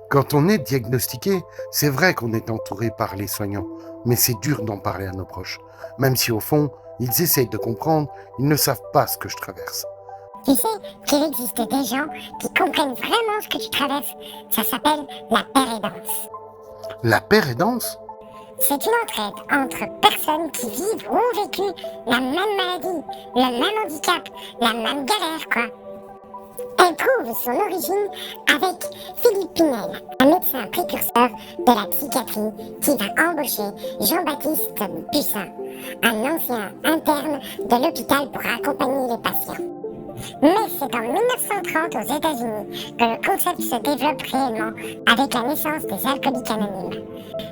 Quand on est diagnostiqué, c'est vrai qu'on est entouré par les soignants, mais c'est dur d'en parler à nos proches. Même si au fond, ils essayent de comprendre, ils ne savent pas ce que je traverse. Tu sais qu'il existe des gens qui comprennent vraiment ce que tu traverses. Ça s'appelle la pérédance. La pérédance? C'est une entraide entre personnes qui vivent ou ont vécu la même maladie, le même handicap, la même galère, quoi. Elle trouve son origine avec Philippe Pinel, un médecin précurseur de la psychiatrie qui va embaucher Jean-Baptiste Bussin, un ancien interne de l'hôpital pour accompagner les patients. Mais c'est en 1930 aux États-Unis que le concept se développe réellement avec la naissance des alcooliques anonymes.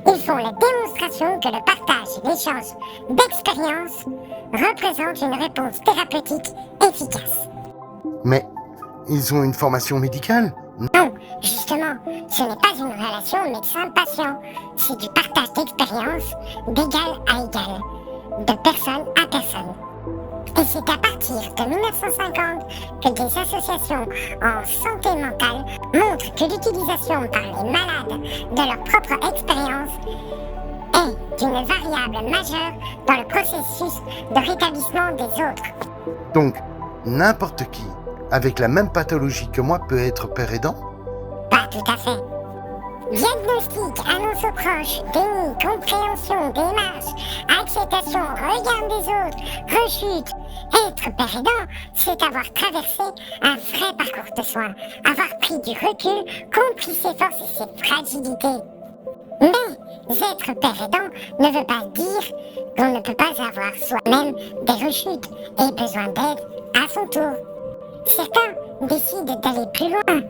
Ils font la démonstration que le partage et l'échange d'expériences représentent une réponse thérapeutique efficace. Mais ils ont une formation médicale? Non, justement, ce n'est pas une relation médecin-patient, c'est du partage d'expériences d'égal à égal, de personne à personne. Et c'est à partir de 1950 que des associations en santé mentale montrent que l'utilisation par les malades de leur propre expérience est une variable majeure dans le processus de rétablissement des autres. Donc, n'importe qui, avec la même pathologie que moi, peut être père aidant? Pas tout à fait. Diagnostic, annonce aux proches, déni, compréhension, démarche, acceptation, regard des autres, rechute. Être père aidant, c'est avoir traversé un vrai parcours de soins, avoir pris du recul, compris ses forces et ses fragilités. Mais être père aidant ne veut pas dire qu'on ne peut pas avoir soi-même des rechutes et besoin d'aide à son tour. Certains décident d'aller plus loin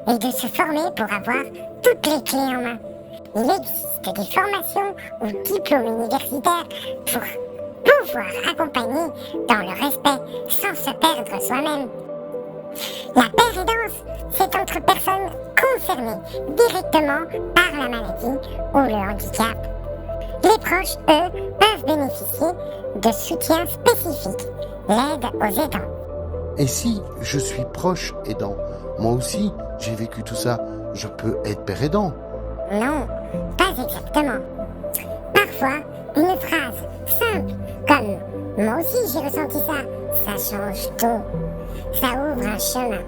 et de se former pour avoir toutes les clés en main. Il existe des formations ou diplômes universitaires pour pouvoir accompagner dans le respect sans se perdre soi-même. La pérédance, c'est entre personnes concernées directement par la maladie ou le handicap. Les proches, eux, peuvent bénéficier de soutien spécifique, l'aide aux aidants. Et si je suis proche aidant, moi aussi, j'ai vécu tout ça, je peux être père aidant? Non, pas exactement. Parfois, une phrase simple comme « Moi aussi j'ai ressenti ça », ça change tout. Ça ouvre un chemin.